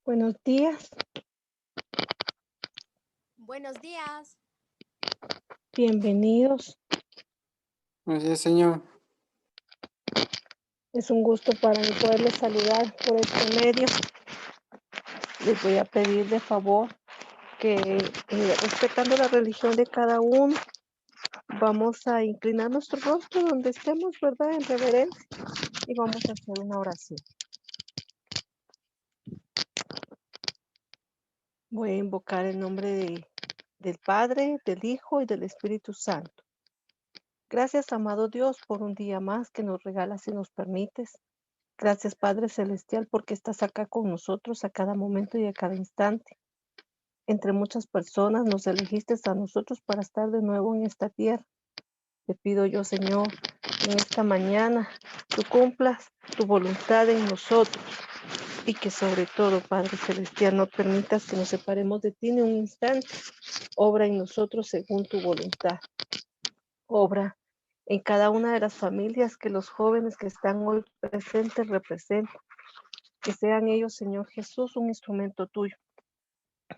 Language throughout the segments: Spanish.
Buenos días, Buenos días. bienvenidos. Buenos días, señor. Es un gusto para mí poderles saludar por este medio. Les voy a pedir de favor que, respetando la religión de cada uno, vamos a inclinar nuestro rostro donde estemos, ¿verdad? En reverencia, y vamos a hacer una oración. Voy a invocar el nombre del Padre, del Hijo y del Espíritu Santo. Gracias, amado Dios, por un día más que nos regalas y nos permites. Gracias, Padre Celestial, porque estás acá con nosotros a cada momento y a cada instante. Entre muchas personas nos elegiste a nosotros para estar de nuevo en esta tierra. Te pido yo, Señor, en esta mañana, tú cumplas tu voluntad en nosotros y que sobre todo, Padre Celestial, no permitas que nos separemos de ti ni un instante. Obra en nosotros según tu voluntad. Obra en cada una de las familias que los jóvenes que están hoy presentes representan. Que sean ellos, Señor Jesús, un instrumento tuyo.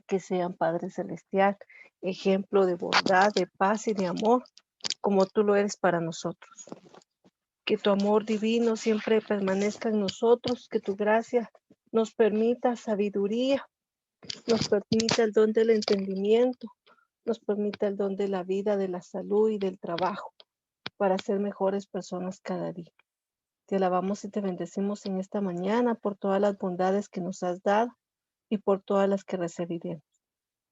Que sean, Padre Celestial, ejemplo de bondad, de paz y de amor, como tú lo eres para nosotros. Que tu amor divino siempre permanezca en nosotros, que tu gracia nos permita sabiduría, nos permita el don del entendimiento, nos permita el don de la vida, de la salud y del trabajo, para ser mejores personas cada día. Te alabamos y te bendecimos en esta mañana por todas las bondades que nos has dado y por todas las que recibiremos.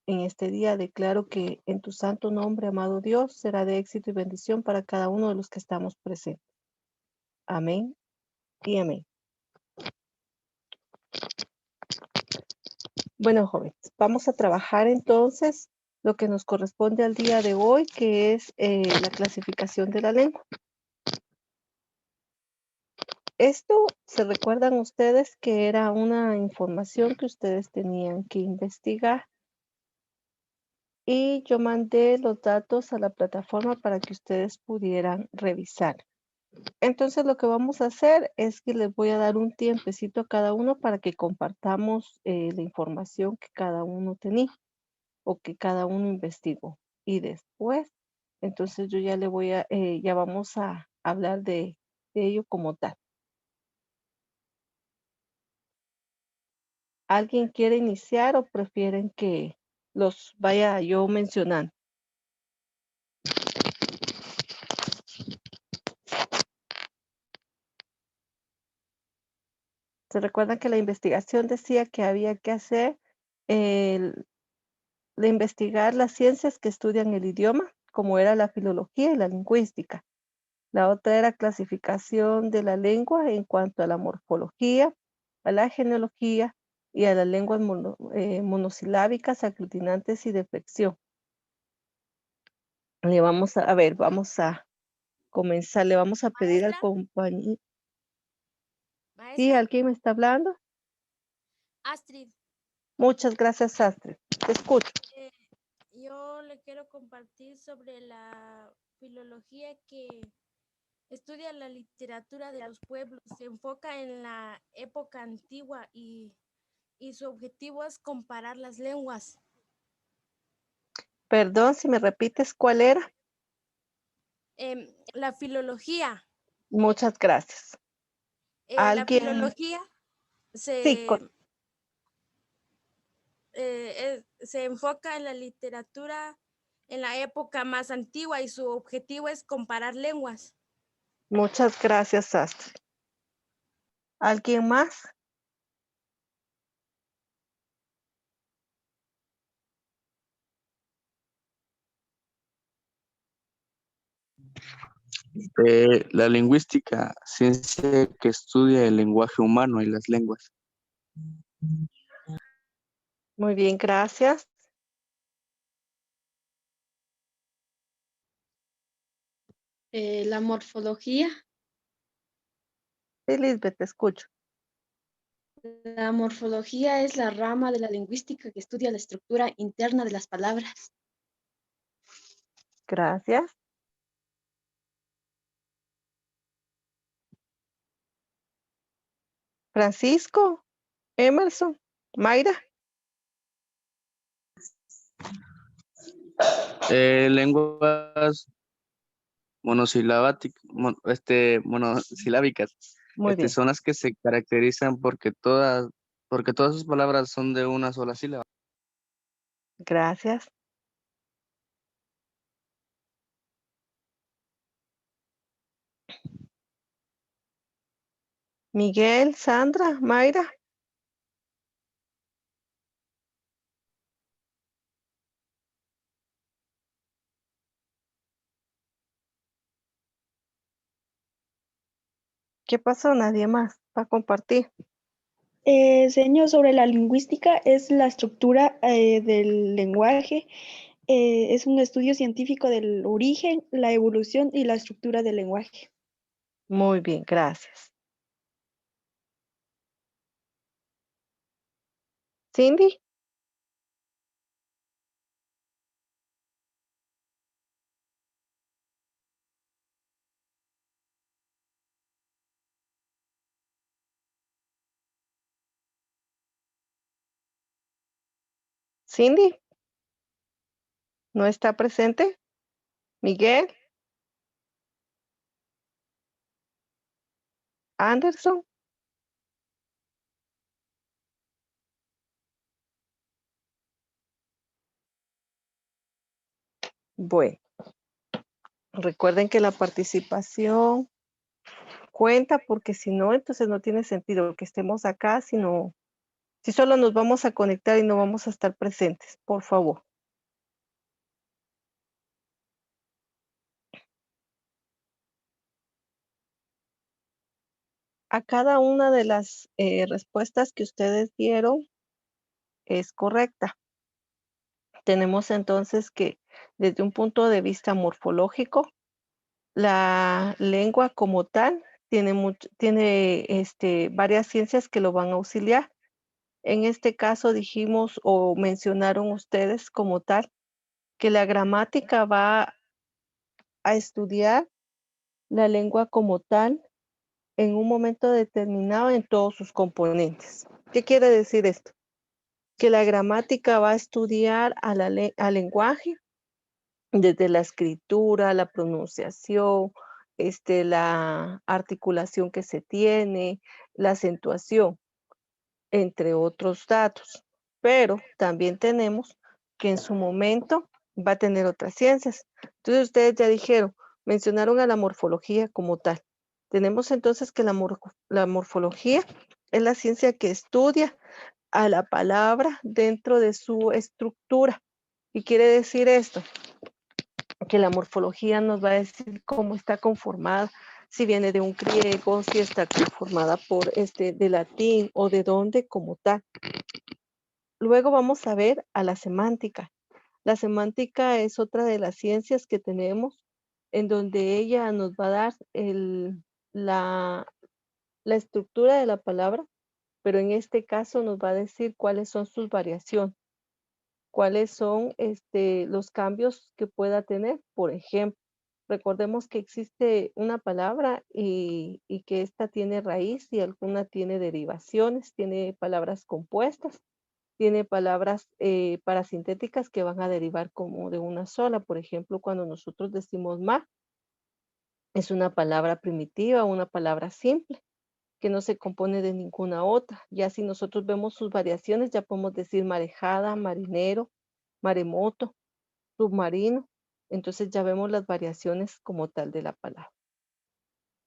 En este día declaro que en tu santo nombre, amado Dios, será de éxito y bendición para cada uno de los que estamos presentes. Amén y amén. Bueno, jóvenes, vamos a trabajar entonces lo que nos corresponde al día de hoy, que es la clasificación de la lengua. Esto, ¿se recuerdan ustedes que era una información que ustedes tenían que investigar? Y yo mandé los datos a la plataforma para que ustedes pudieran revisar. Entonces lo que vamos a hacer es que les voy a dar un tiempecito a cada uno para que compartamos la información que cada uno tenía o que cada uno investigó. Y después, entonces yo ya le voy a, ya vamos a hablar de ello como tal. ¿Alguien quiere iniciar o prefieren que los vaya yo mencionando? ¿Se recuerdan que la investigación decía que había que hacer de investigar las ciencias que estudian el idioma, como era la filología y la lingüística? La otra era clasificación de la lengua en cuanto a la morfología, a la genealogía y a las lenguas monosilábicas, aglutinantes y de flexión. Le vamos a ver, vamos a comenzar, le vamos a pedir al Maestra, compañero. ¿Sí? maestra, ¿Alguien me está hablando? Astrid, Muchas gracias, Astrid. Te escucho. eh, yo le quiero compartir sobre la filología que estudia la literatura de los pueblos, se enfoca en la época antigua y su objetivo es comparar las lenguas. Perdón, si me repites cuál era. La filología, Muchas gracias. la ¿Alguien? filología Sí, se, se enfoca en la literatura en la época más antigua y su objetivo es comparar lenguas. muchas gracias, Astrid. ¿Alguien más? La lingüística, ciencia que estudia el lenguaje humano y las lenguas. Muy bien, gracias. La morfología. Sí, Lisbeth, te escucho. La morfología es la rama de la lingüística que estudia la estructura interna de las palabras. Gracias. Francisco, Emerson. Mayra, Lenguas monosilábicas, muy bien. son las que se caracterizan porque todas sus palabras son de una sola sílaba. Gracias. Miguel, Sandra, Mayra. ¿Qué pasó? Nadie más para compartir. Señor, sobre la lingüística es la estructura del lenguaje. Es un estudio científico del origen, la evolución y la estructura del lenguaje. Muy bien, gracias. Cindy, Cindy, ¿no está presente? Miguel, Anderson. Bueno, recuerden que la participación cuenta porque si no, entonces no tiene sentido que estemos acá, sino si solo nos vamos a conectar y no vamos a estar presentes, por favor. A cada una de las respuestas que ustedes dieron es correcta. Tenemos entonces que desde un punto de vista morfológico, la lengua como tal tiene varias ciencias que lo van a auxiliar. En este caso dijimos o mencionaron ustedes como tal que la gramática va a estudiar la lengua como tal en un momento determinado en todos sus componentes. ¿Qué quiere decir esto? Que la gramática va a estudiar al lenguaje desde la escritura, la pronunciación, la articulación que se tiene, la acentuación, entre otros datos. Pero también tenemos que en su momento va a tener otras ciencias. Entonces ustedes ya dijeron, mencionaron a la morfología como tal. Tenemos entonces que la morfología es la ciencia que estudia a la palabra dentro de su estructura. ¿Y quiere decir esto? Que la morfología nos va a decir cómo está conformada, si viene de un griego, si está conformada por de latín o de dónde como tal. Luego vamos a ver a la semántica. La semántica es otra de las ciencias que tenemos en donde ella nos va a dar la, la estructura de la palabra, pero en este caso nos va a decir cuáles son sus variaciones, cuáles son los cambios que pueda tener. Por ejemplo, recordemos que existe una palabra y que esta tiene raíz y alguna tiene derivaciones, tiene palabras compuestas, tiene palabras parasintéticas que van a derivar como de una sola. Por ejemplo, cuando nosotros decimos mar, es una palabra primitiva, una palabra simple, que no se compone de ninguna otra. Ya si nosotros vemos sus variaciones, ya podemos decir marejada, marinero, maremoto, submarino. Entonces ya vemos las variaciones como tal de la palabra.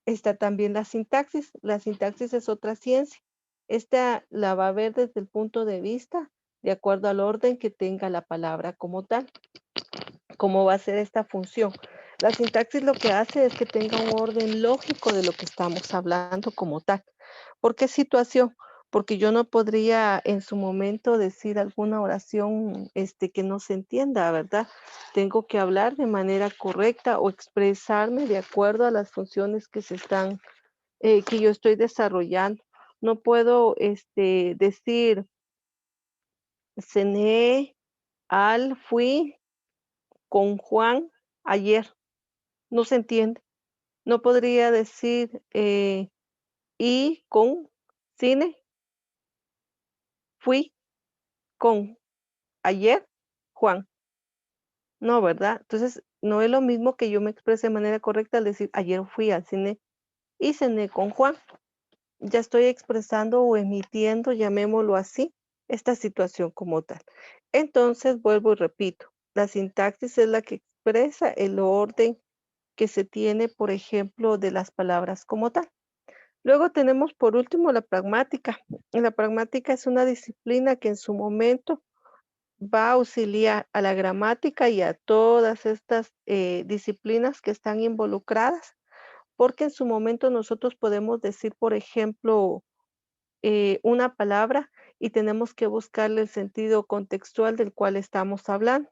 Está también la sintaxis. La sintaxis es otra ciencia. Esta la va a ver desde el punto de vista de acuerdo al orden que tenga la palabra como tal. ¿Cómo va a ser esta función? La sintaxis lo que hace es que tenga un orden lógico de lo que estamos hablando como tal. ¿Por qué situación? Porque yo no podría en su momento decir alguna oración que no se entienda, ¿verdad? Tengo que hablar de manera correcta o expresarme de acuerdo a las funciones que que yo estoy desarrollando. No puedo decir cené, fui con Juan ayer. No se entiende. No podría decir y con cine fui con ayer, Juan. No, ¿verdad? Entonces, no es lo mismo que yo me exprese de manera correcta al decir, ayer fui al cine y cené con Juan. Ya estoy expresando o emitiendo, llamémoslo así, esta situación como tal. Entonces, vuelvo y repito, la sintaxis es la que expresa el orden que se tiene, por ejemplo, de las palabras como tal. Luego tenemos por último la pragmática. La pragmática es una disciplina que en su momento va a auxiliar a la gramática y a todas estas disciplinas que están involucradas, porque en su momento nosotros podemos decir, por ejemplo, una palabra y tenemos que buscarle el sentido contextual del cual estamos hablando.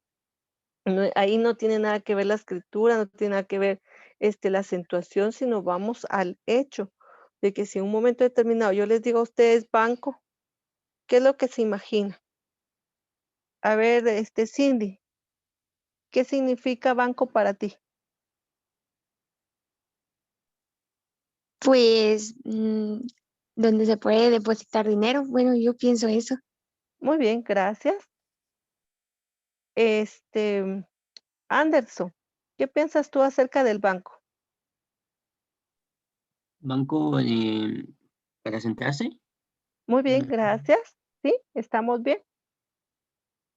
Ahí no tiene nada que ver la escritura, no tiene nada que ver la acentuación, sino vamos al hecho de que si en un momento determinado yo les digo a ustedes banco, ¿qué es lo que se imagina? A ver, Cindy, ¿qué significa banco para ti? Pues, donde se puede depositar dinero. Bueno, yo pienso eso. Muy bien, gracias. Anderson, ¿qué piensas tú acerca del banco? Banco para sentarse. Muy bien, Mm, gracias. Sí, estamos bien.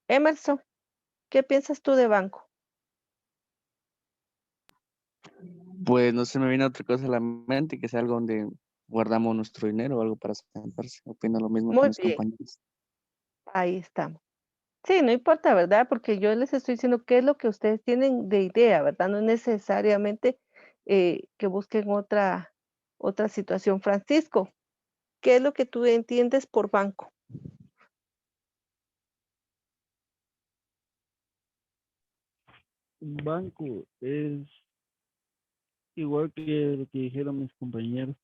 Emerson, ¿qué piensas tú de banco? Pues no se me viene otra cosa a la mente que sea algo donde guardamos nuestro dinero o algo para sentarse. Opino lo mismo que Muy mis bien, compañeros. ahí estamos. Sí, no importa, ¿verdad? Porque yo les estoy diciendo qué es lo que ustedes tienen de idea, ¿verdad? No es necesariamente que busquen otra situación. Francisco, ¿qué es lo que tú entiendes por banco? Un banco es igual que lo que dijeron mis compañeros,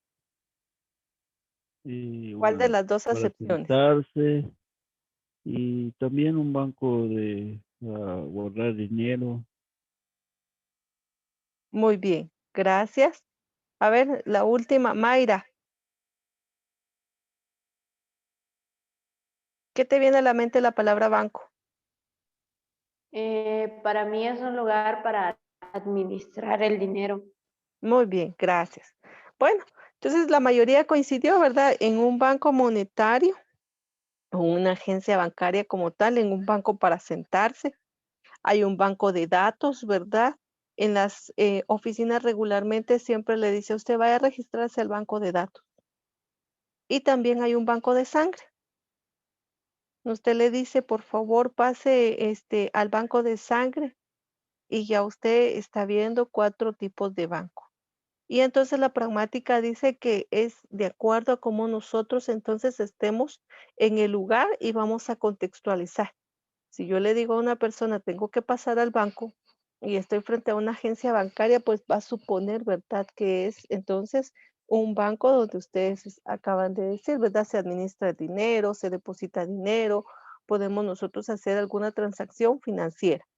¿Cuál de las dos para acepciones? sentarse y también un banco de guardar dinero. Muy bien, gracias. A ver, la última, Mayra, ¿qué te viene a la mente la palabra banco? Para mí es un lugar para administrar el dinero. Muy bien, gracias. Bueno, entonces la mayoría coincidió, ¿verdad? En un banco monetario o una agencia bancaria como tal, en un banco para sentarse. Hay un banco de datos, ¿verdad? En las oficinas regularmente siempre le dice a usted vaya a registrarse al banco de datos. Y también hay un banco de sangre. Usted le dice, por favor, pase al banco de sangre y ya usted está viendo 4 tipos de banco. Y entonces la pragmática dice que es de acuerdo a cómo nosotros entonces estemos en el lugar y vamos a contextualizar. Si yo le digo a una persona, tengo que pasar al banco y estoy frente a una agencia bancaria, pues va a suponer, ¿verdad? Que es entonces un banco donde ustedes acaban de decir, ¿verdad? Se administra dinero, se deposita dinero, podemos nosotros hacer alguna transacción financiera.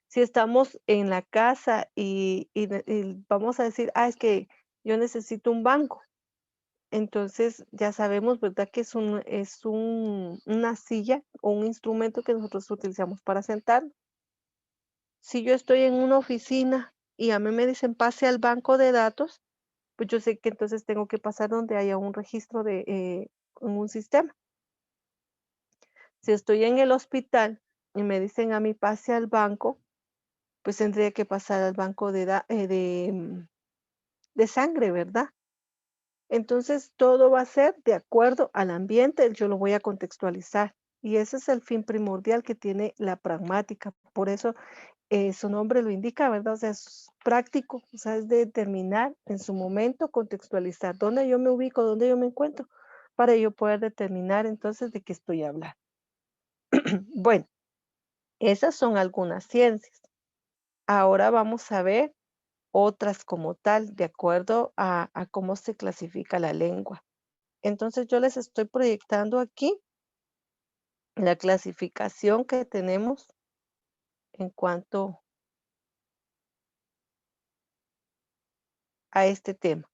Si estamos en la casa y vamos a decir, es que yo necesito un banco. Entonces ya sabemos, ¿verdad? Que una silla o un instrumento que nosotros utilizamos para sentarnos. Si yo estoy en una oficina y a mí me dicen pase al banco de datos, pues yo sé que entonces tengo que pasar donde haya un registro en un sistema. Si estoy en el hospital y me dicen a mí pase al banco, pues tendría que pasar al banco de sangre, ¿verdad? Entonces, todo va a ser de acuerdo al ambiente, yo lo voy a contextualizar. Y ese es el fin primordial que tiene la pragmática. Por eso su nombre lo indica, ¿verdad? O sea, es práctico, o sea, es determinar en su momento, contextualizar dónde yo me ubico, dónde yo me encuentro, para yo poder determinar entonces de qué estoy hablando. Bueno, esas son algunas ciencias. Ahora vamos a ver otras como tal, de acuerdo a cómo se clasifica la lengua. Entonces yo les estoy proyectando aquí la clasificación que tenemos en cuanto a este tema.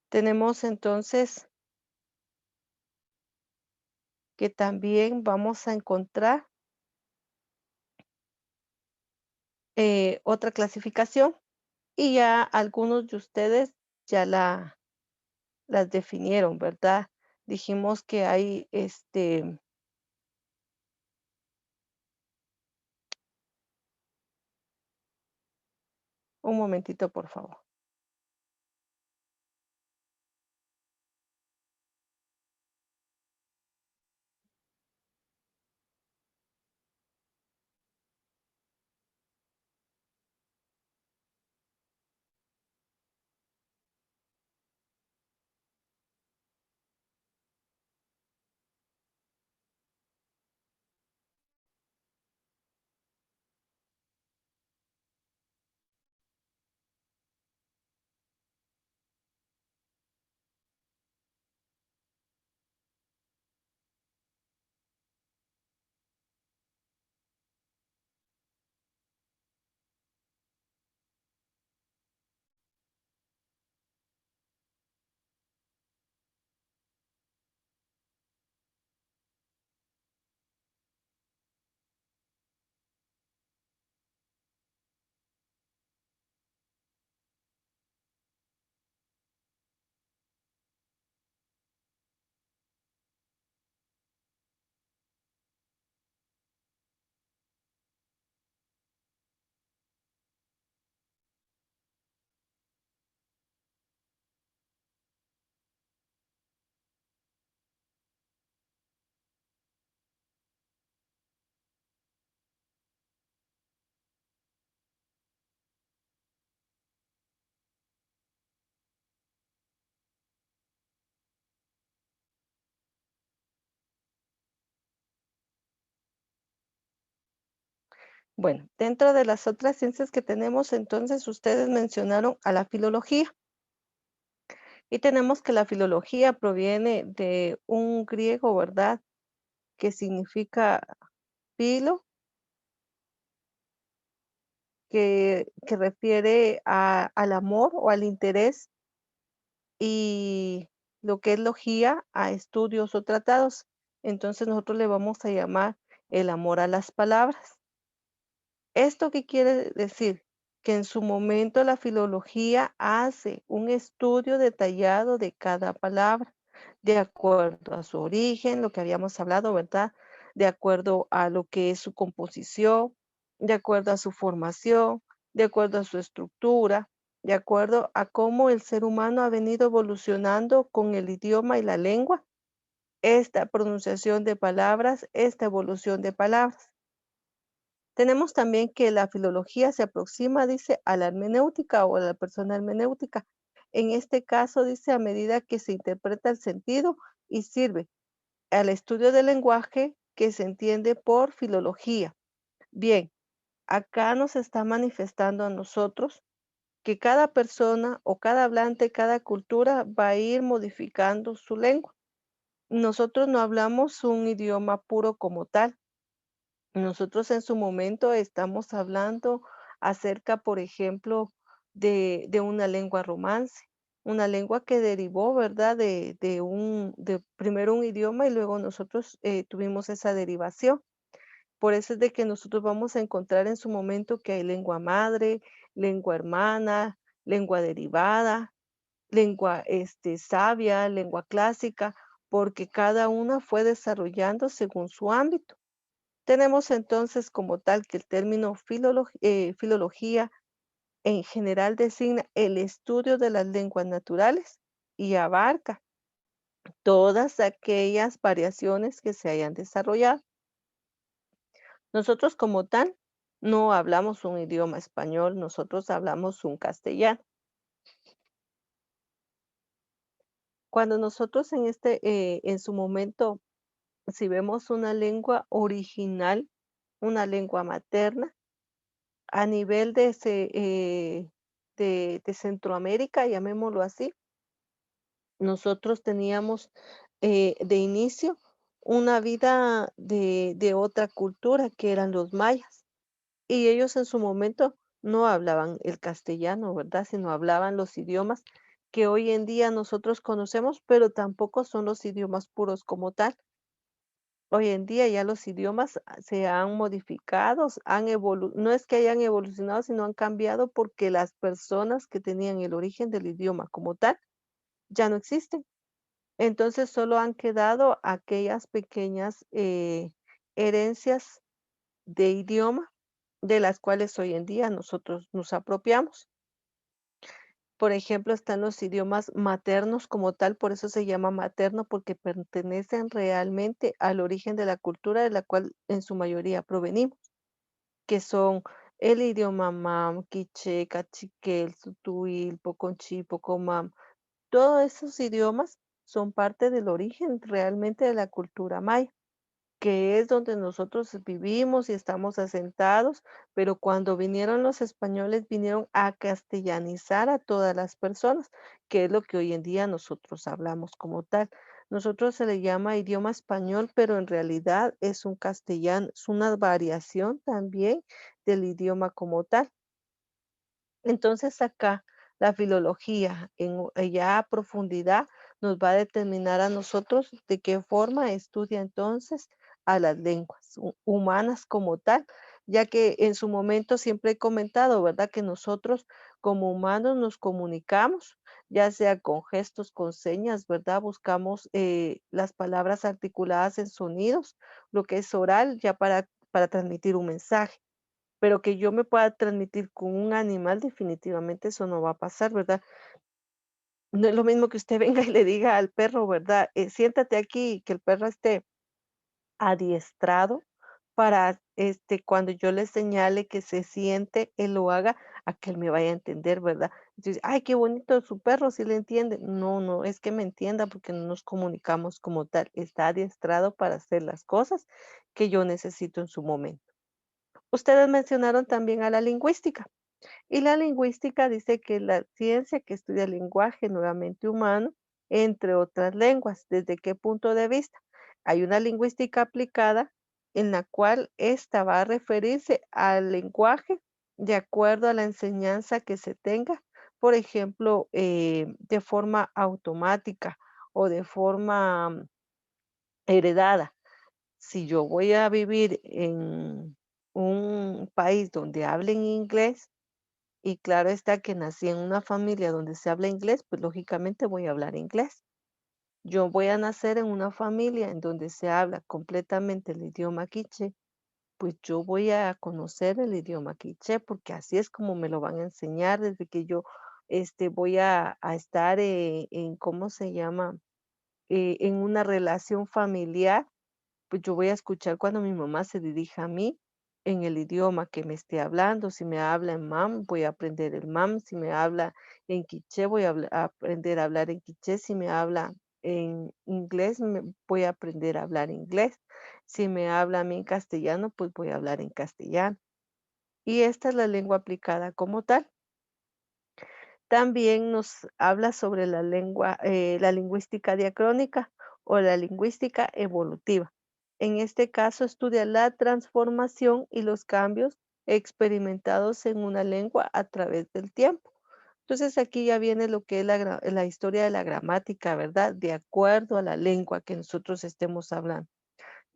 Tenemos entonces que también vamos a encontrar otra clasificación y ya algunos de ustedes ya las definieron, ¿verdad? Dijimos que hay un momentito, por favor. Bueno, dentro de las otras ciencias que tenemos, entonces ustedes mencionaron a la filología. Y tenemos que la filología proviene de un griego, ¿verdad? Que significa filo, que refiere al amor o al interés, y lo que es logía a estudios o tratados. Entonces nosotros le vamos a llamar el amor a las palabras. ¿Esto qué quiere decir? Que en su momento la filología hace un estudio detallado de cada palabra, de acuerdo a su origen, lo que habíamos hablado, ¿verdad? De acuerdo a lo que es su composición, de acuerdo a su formación, de acuerdo a su estructura, de acuerdo a cómo el ser humano ha venido evolucionando con el idioma y la lengua, esta pronunciación de palabras, esta evolución de palabras. Tenemos también que la filología se aproxima, dice, a la hermenéutica o a la persona hermenéutica. En este caso, dice, a medida que se interpreta el sentido y sirve al estudio del lenguaje que se entiende por filología. Bien, acá nos está manifestando a nosotros que cada persona o cada hablante, cada cultura va a ir modificando su lengua. Nosotros no hablamos un idioma puro como tal. Nosotros en su momento estamos hablando acerca, por ejemplo, de una lengua romance, una lengua que derivó, ¿verdad? De primero un idioma y luego nosotros tuvimos esa derivación. Por eso es de que nosotros vamos a encontrar en su momento que hay lengua madre, lengua hermana, lengua derivada, lengua sabia, lengua clásica, porque cada una fue desarrollando según su ámbito. Tenemos entonces como tal que el término filología en general designa el estudio de las lenguas naturales y abarca todas aquellas variaciones que se hayan desarrollado. Nosotros como tal no hablamos un idioma español, nosotros hablamos un castellano. Cuando nosotros en su momento, si vemos una lengua original, una lengua materna, a nivel de Centroamérica, llamémoslo así, nosotros teníamos de inicio una vida de otra cultura que eran los mayas. Y ellos en su momento no hablaban el castellano, ¿verdad? Sino hablaban los idiomas que hoy en día nosotros conocemos, pero tampoco son los idiomas puros como tal. Hoy en día ya los idiomas se han modificado, no es que hayan evolucionado, sino han cambiado porque las personas que tenían el origen del idioma como tal ya no existen. Entonces solo han quedado aquellas pequeñas herencias de idioma de las cuales hoy en día nosotros nos apropiamos. Por ejemplo, están los idiomas maternos como tal, por eso se llama materno, porque pertenecen realmente al origen de la cultura de la cual en su mayoría provenimos, que son el idioma mam, quiché, cachiquel, sutuil, poconchi, pocomam. Todos esos idiomas son parte del origen realmente de la cultura maya, que es donde nosotros vivimos y estamos asentados, pero cuando vinieron los españoles vinieron a castellanizar a todas las personas, que es lo que hoy en día nosotros hablamos como tal. Nosotros se le llama idioma español, pero en realidad es un castellano, es una variación también del idioma como tal. Entonces acá la filología ya a profundidad nos va a determinar a nosotros de qué forma estudia entonces a las lenguas humanas como tal, ya que en su momento siempre he comentado, ¿verdad? Que nosotros como humanos nos comunicamos, ya sea con gestos, con señas, ¿verdad? Buscamos las palabras articuladas en sonidos, lo que es oral, ya para transmitir un mensaje. Pero que yo me pueda transmitir con un animal, definitivamente eso no va a pasar, ¿verdad? No es lo mismo que usted venga y le diga al perro, ¿verdad? Siéntate aquí, y que el perro esté adiestrado para, cuando yo le señale que se siente, él lo haga, a que él me vaya a entender, ¿verdad? Entonces, ay, qué bonito su perro, si le entiende. No, no, es que me entienda porque no nos comunicamos como tal. Está adiestrado para hacer las cosas que yo necesito en su momento. Ustedes mencionaron también a la lingüística. Y la lingüística dice que la ciencia que estudia el lenguaje nuevamente humano, entre otras lenguas. ¿Desde qué punto de vista? Hay una lingüística aplicada en la cual esta va a referirse al lenguaje de acuerdo a la enseñanza que se tenga, por ejemplo, de forma automática o de forma heredada. Si yo voy a vivir en un país donde hablen inglés, y claro está que nací en una familia donde se habla inglés, pues lógicamente voy a hablar inglés. Yo voy a nacer en una familia en donde se habla completamente el idioma quiché, pues yo voy a conocer el idioma quiché, porque así es como me lo van a enseñar desde que yo voy a estar ¿cómo se llama? En una relación familiar, pues yo voy a escuchar cuando mi mamá se dirija a mí en el idioma que me esté hablando. Si me habla en mam, voy a aprender el mam. Si me habla en quiché, voy a aprender a hablar en quiché. Si me habla en inglés, voy a aprender a hablar inglés. Si me habla a mí en castellano, pues voy a hablar en castellano. Y esta es la lengua aplicada como tal. También nos habla sobre la lingüística diacrónica o la lingüística evolutiva. En este caso estudia la transformación y los cambios experimentados en una lengua a través del tiempo. Entonces aquí ya viene lo que es la historia de la gramática, ¿verdad? De acuerdo a la lengua que nosotros estemos hablando.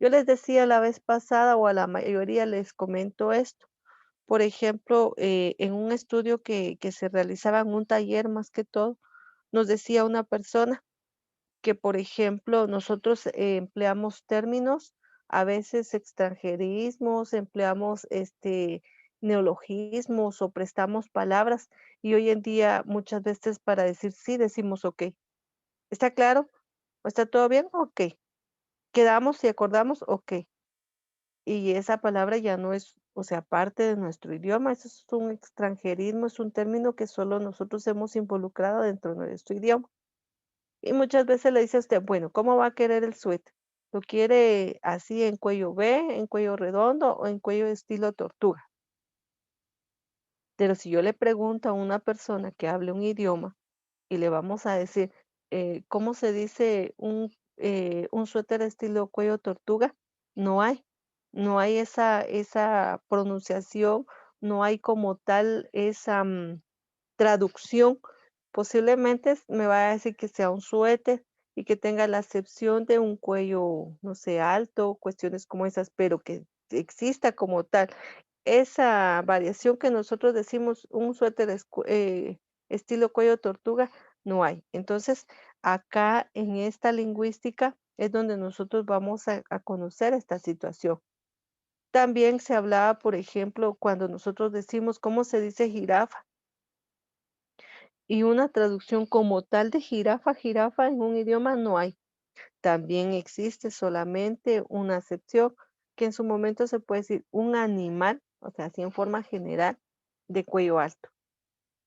Yo les decía la vez pasada o a la mayoría les comento esto. Por ejemplo, en un estudio que se realizaba en un taller más que todo, nos decía una persona que, por ejemplo, nosotros empleamos términos, a veces extranjerismos, empleamos neologismos o prestamos palabras y hoy en día muchas veces para decir sí decimos ok. ¿Está claro? ¿Está todo bien? Ok. ¿Quedamos y acordamos? Ok. Y esa palabra ya no es, o sea, parte de nuestro idioma, eso es un extranjerismo, es un término que solo nosotros hemos involucrado dentro de nuestro idioma. Y muchas veces le dice a usted, bueno, ¿cómo va a querer el suéter? ¿Lo quiere así en cuello V, en cuello redondo o en cuello estilo tortuga? Pero si yo le pregunto a una persona que hable un idioma y le vamos a decir, ¿cómo se dice un suéter estilo cuello tortuga? No hay, no hay esa pronunciación, no hay como tal esa traducción. Posiblemente me va a decir que sea un suéter, y que tenga la acepción de un cuello, no sé, alto, cuestiones como esas, pero que exista como tal. Esa variación que nosotros decimos, un suéter estilo cuello tortuga, no hay. Entonces, acá en esta lingüística es donde nosotros vamos a conocer esta situación. También se hablaba, por ejemplo, cuando nosotros decimos cómo se dice jirafa y una traducción como tal de jirafa, jirafa en un idioma no hay. También existe solamente una acepción que en su momento se puede decir un animal, o sea, así en forma general, de cuello alto,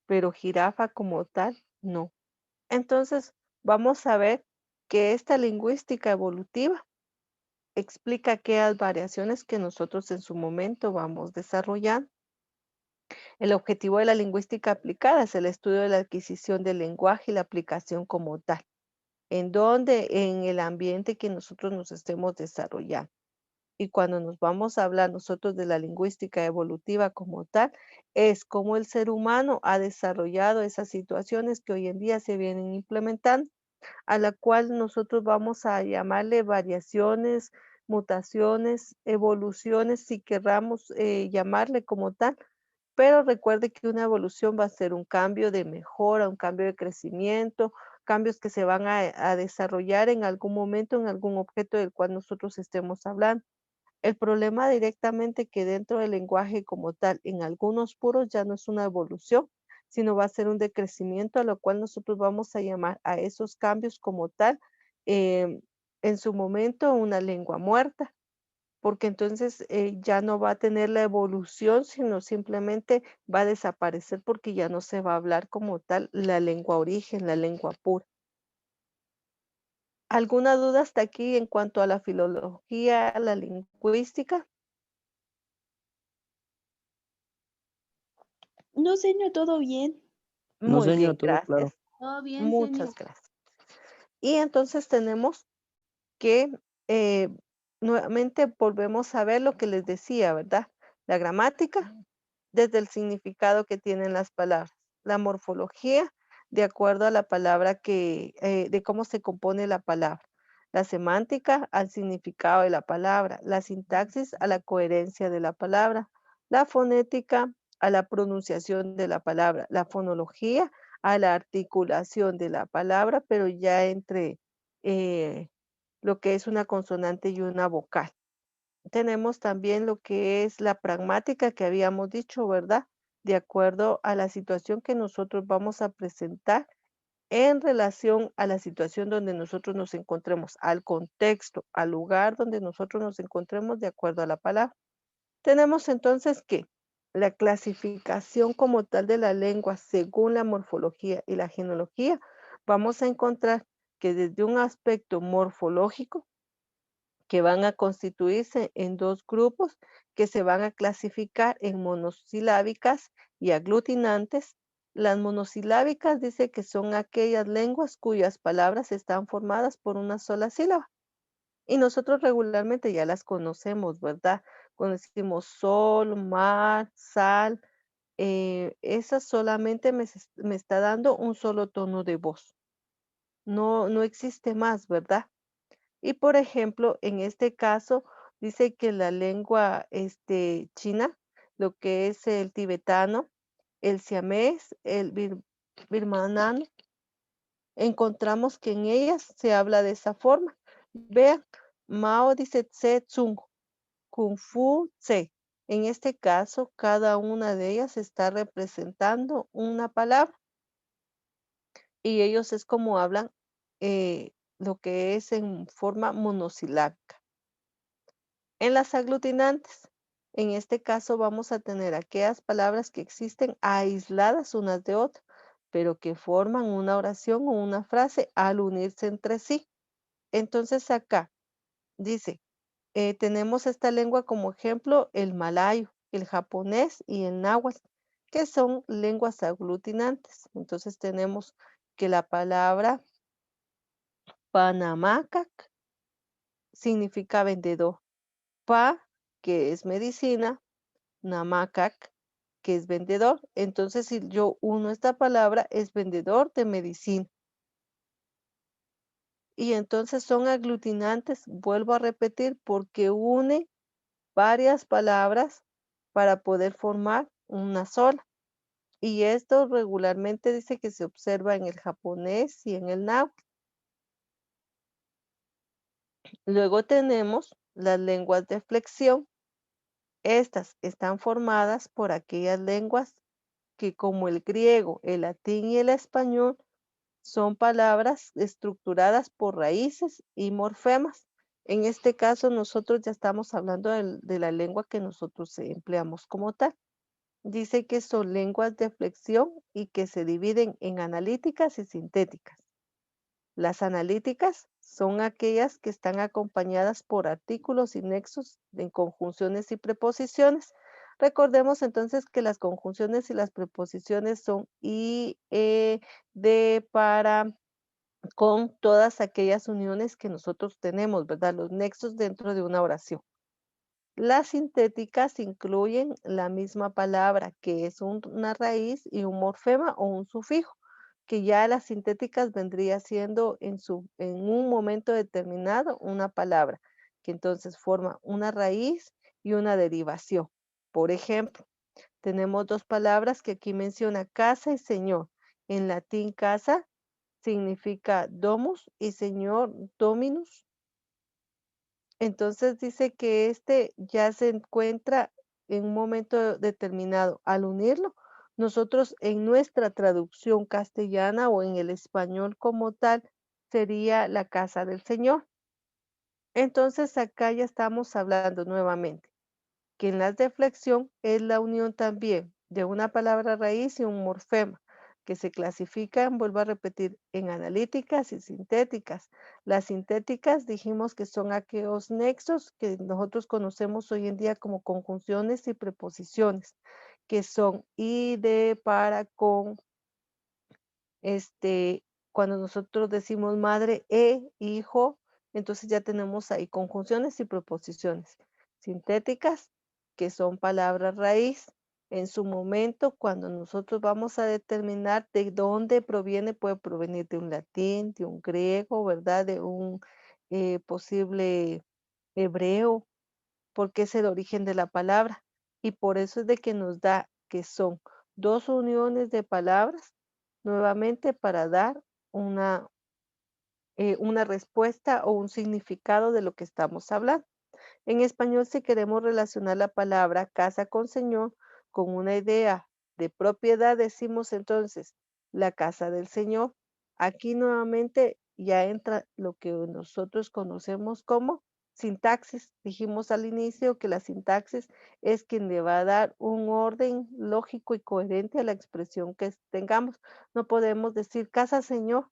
pero jirafa como tal, no. Entonces, vamos a ver que esta lingüística evolutiva explica aquellas variaciones que nosotros en su momento vamos desarrollando. El objetivo de la lingüística aplicada es el estudio de la adquisición del lenguaje y la aplicación como tal. ¿En donde en el ambiente que nosotros nos estemos desarrollando? Y cuando nos vamos a hablar nosotros de la lingüística evolutiva como tal, es cómo el ser humano ha desarrollado esas situaciones que hoy en día se vienen implementando, a la cual nosotros vamos a llamarle variaciones, mutaciones, evoluciones, si querramos llamarle como tal, pero recuerde que una evolución va a ser un cambio de mejora, un cambio de crecimiento, cambios que se van a desarrollar en algún momento, en algún objeto del cual nosotros estemos hablando. El problema directamente que dentro del lenguaje como tal, en algunos puros ya no es una evolución, sino va a ser un decrecimiento, a lo cual nosotros vamos a llamar a esos cambios como tal, en su momento una lengua muerta, porque entonces ya no va a tener la evolución, sino simplemente va a desaparecer porque ya no se va a hablar como tal la lengua origen, la lengua pura. ¿Alguna duda hasta aquí en cuanto a la filología, la lingüística? No, señor, todo bien. No, Muy señor, bien, todo claro. gracias. Todo bien, Muchas señor. gracias. Y entonces tenemos que eh, nuevamente volvemos a ver lo que les decía, ¿verdad? La gramática desde el significado que tienen las palabras, la morfología de acuerdo a la palabra de cómo se compone la palabra, la semántica al significado de la palabra, la sintaxis a la coherencia de la palabra, la fonética a la pronunciación de la palabra, la fonología a la articulación de la palabra, pero ya entre eh, lo que es una consonante y una vocal. Tenemos también lo que es la pragmática que habíamos dicho, ¿verdad? De acuerdo a la situación que nosotros vamos a presentar en relación a la situación donde nosotros nos encontremos, al contexto, al lugar donde nosotros nos encontremos de acuerdo a la palabra. Tenemos entonces que la clasificación como tal de la lengua según la morfología y la genealogía, vamos a encontrar que desde un aspecto morfológico, que van a constituirse en dos grupos que se van a clasificar en monosilábicas y aglutinantes. Las monosilábicas dice que son aquellas lenguas cuyas palabras están formadas por una sola sílaba. Y nosotros regularmente ya las conocemos, ¿verdad? Cuando decimos sol, mar, sal, esa solamente me está dando un solo tono de voz. No, no existe más, ¿verdad? Y por ejemplo, en este caso, dice que la lengua china, lo que es el tibetano, el siamés, el birmanano, encontramos que en ellas se habla de esa forma. Vean, Mao dice Tse Tsung, Kung Fu Tse. En este caso, cada una de ellas está representando una palabra y ellos es como hablan lo que es en forma monosilábica. En las aglutinantes, en este caso vamos a tener aquellas palabras que existen aisladas unas de otras, pero que forman una oración o una frase al unirse entre sí. Entonces acá dice, tenemos esta lengua como ejemplo el malayo, el japonés y el náhuatl, que son lenguas aglutinantes. Entonces tenemos que la palabra Panamacac significa vendedor. Pa, que es medicina, Namacac, que es vendedor. Entonces, si yo uno esta palabra, es vendedor de medicina. y entonces son aglutinantes, vuelvo a repetir, porque une varias palabras para poder formar una sola. Y esto regularmente dice que se observa en el japonés y en el náhuatl. Luego tenemos las lenguas de flexión. Estas están formadas por aquellas lenguas que, como el griego, el latín y el español, son palabras estructuradas por raíces y morfemas. En este caso, nosotros ya estamos hablando de la lengua que nosotros empleamos como tal. Dice que son lenguas de flexión y que se dividen en analíticas y sintéticas. Las analíticas son aquellas que están acompañadas por artículos y nexos en conjunciones y preposiciones. Recordemos entonces que las conjunciones y las preposiciones son y, de, para, con todas aquellas uniones que nosotros tenemos, ¿verdad? Los nexos dentro de una oración. Las sintéticas incluyen la misma palabra, que es una raíz y un morfema o un sufijo, que ya las sintéticas vendría siendo en un momento determinado una palabra, que entonces forma una raíz y una derivación. Por ejemplo, tenemos dos palabras que aquí menciona casa y señor. En latín casa significa domus y señor dominus. Entonces dice que este ya se encuentra en un momento determinado. Al unirlo, nosotros en nuestra traducción castellana o en el español como tal, sería la casa del Señor. Entonces acá ya estamos hablando nuevamente que en las de flexión es la unión también de una palabra raíz y un morfema, que se clasifican, vuelvo a repetir, en analíticas y sintéticas. Las sintéticas dijimos que son aquellos nexos que nosotros conocemos hoy en día como conjunciones y preposiciones, que son y, de, para, con, este, cuando nosotros decimos madre, hijo, entonces ya tenemos ahí conjunciones y preposiciones sintéticas, que son palabras raíz. En su momento, cuando nosotros vamos a determinar de dónde proviene, puede provenir de un latín, de un griego, ¿verdad? De un posible hebreo, porque es el origen de la palabra. Y por eso es de que nos da que son dos uniones de palabras nuevamente para dar una respuesta o un significado de lo que estamos hablando. En español, si queremos relacionar la palabra casa con Señor con una idea de propiedad, decimos entonces la casa del Señor. Aquí nuevamente ya entra lo que nosotros conocemos como sintaxis. Dijimos al inicio que la sintaxis es quien le va a dar un orden lógico y coherente a la expresión que tengamos. No podemos decir casa Señor.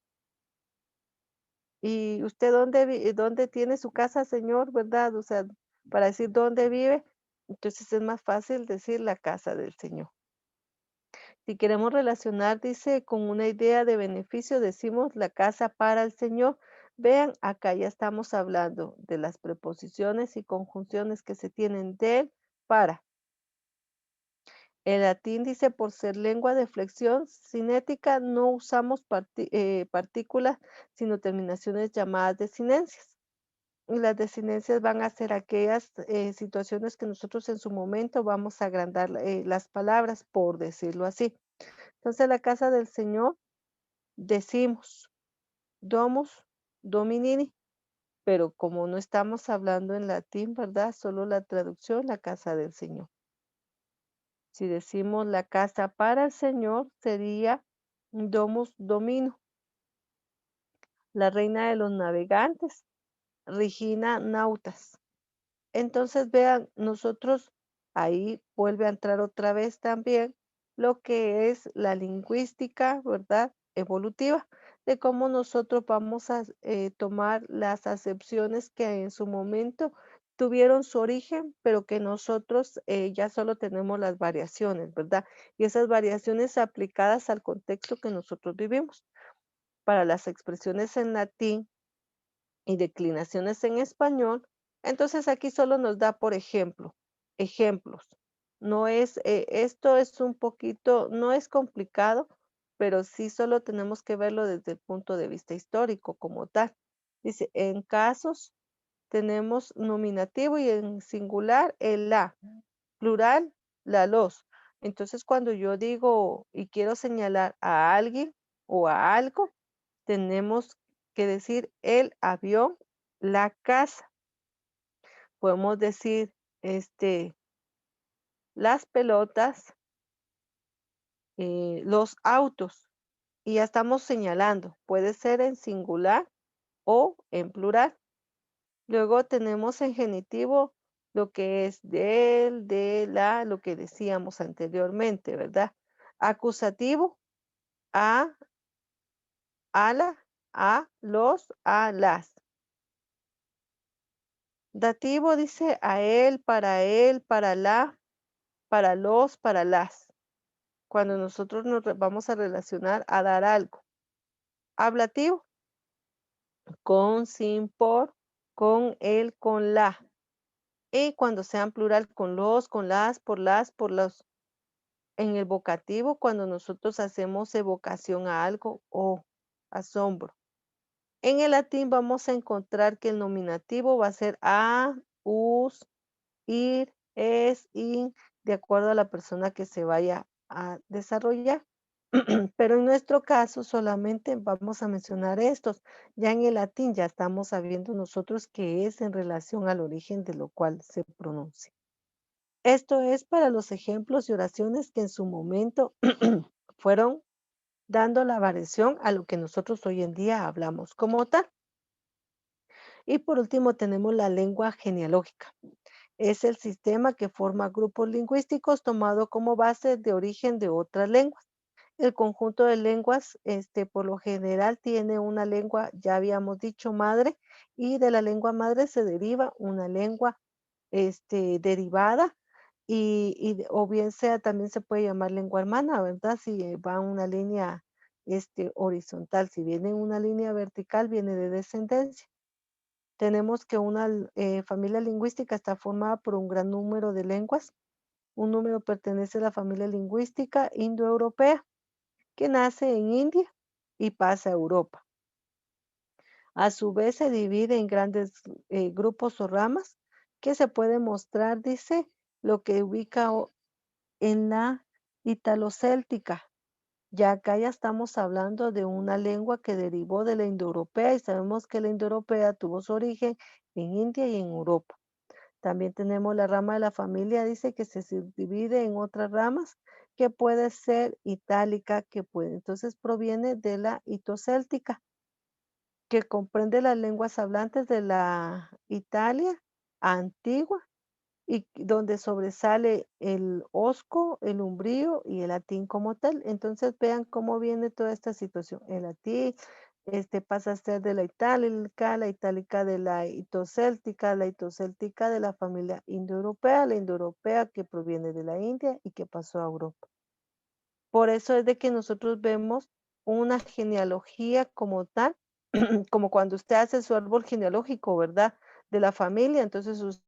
¿Y usted dónde tiene su casa, señor? ¿Verdad? O sea, para decir dónde vive, entonces es más fácil decir la casa del Señor. Si queremos relacionar, dice, con una idea de beneficio, decimos la casa para el Señor. Vean, acá ya estamos hablando de las preposiciones y conjunciones que se tienen del para. El latín dice, por ser lengua de flexión cinética, no usamos partículas, sino terminaciones llamadas desinencias. Y las desinencias van a ser aquellas situaciones que nosotros en su momento vamos a agrandar las palabras, por decirlo así. Entonces, la casa del Señor, decimos, domus, dominini, pero como no estamos hablando en latín, ¿verdad? Solo la traducción, la casa del Señor. Si decimos la casa para el Señor, sería domus domino. La reina de los navegantes, Regina Nautas. Entonces, vean, nosotros ahí vuelve a entrar otra vez también lo que es la lingüística, ¿verdad? Evolutiva, de cómo nosotros vamos a tomar las acepciones que en su momento tuvieron su origen, pero que nosotros ya solo tenemos las variaciones, ¿verdad? Y esas variaciones aplicadas al contexto que nosotros vivimos. Para las expresiones en latín y declinaciones en español, entonces aquí solo nos da, por ejemplo, ejemplos. No es, esto es un poquito, no es complicado, pero sí solo tenemos que verlo desde el punto de vista histórico como tal. Dice, en casos tenemos nominativo y en singular el la, plural la los. Entonces, cuando yo digo y quiero señalar a alguien o a algo, tenemos que decir el avión, la casa. Podemos decir, las pelotas, los autos. Y ya estamos señalando. Puede ser en singular o en plural. Luego tenemos en genitivo lo que es del, de, la, lo que decíamos anteriormente, ¿verdad? Acusativo, a la, a los, a las. Dativo dice a él, para la, para los, para las. Cuando nosotros nos vamos a relacionar a dar algo. Ablativo, con, sin, por, con él, con la. Y cuando sean plural, con los, con las, por los. En el vocativo, cuando nosotros hacemos evocación a algo o asombro. En el latín vamos a encontrar que el nominativo va a ser a, us, ir, es, in, de acuerdo a la persona que se vaya a desarrollar. Pero en nuestro caso solamente vamos a mencionar estos. Ya en el latín ya estamos sabiendo nosotros que es en relación al origen de lo cual se pronuncia. Esto es para los ejemplos y oraciones que en su momento fueron dando la variación a lo que nosotros hoy en día hablamos como tal. Y por último tenemos la lengua genealógica. Es el sistema que forma grupos lingüísticos tomado como base de origen de otras lenguas. El conjunto de lenguas, por lo general tiene una lengua, ya habíamos dicho, madre, y de la lengua madre se deriva una lengua, derivada, o bien sea, también se puede llamar lengua hermana, ¿verdad? Si va en una línea, horizontal, si viene en una línea vertical, viene de descendencia. Tenemos que una familia lingüística está formada por un gran número de lenguas. Un número pertenece a la familia lingüística indoeuropea, que nace en India y pasa a Europa. A su vez se divide en grandes grupos o ramas que se puede mostrar, dice, lo que ubica en la italocéltica. Ya acá ya estamos hablando de una lengua que derivó de la indoeuropea y sabemos que la indoeuropea tuvo su origen en India y en Europa. También tenemos la rama de la familia, dice que se subdivide en otras ramas, que puede ser itálica, entonces proviene de la itocéltica, que comprende las lenguas hablantes de la Italia antigua y donde sobresale el osco, el umbrío y el latín como tal. Entonces vean cómo viene toda esta situación. El latín pasa a ser de la itálica de la itocéltica de la familia indoeuropea, la indoeuropea que proviene de la India y que pasó a Europa. Por eso es de que nosotros vemos una genealogía como tal, como cuando usted hace su árbol genealógico, ¿verdad? De la familia, entonces usted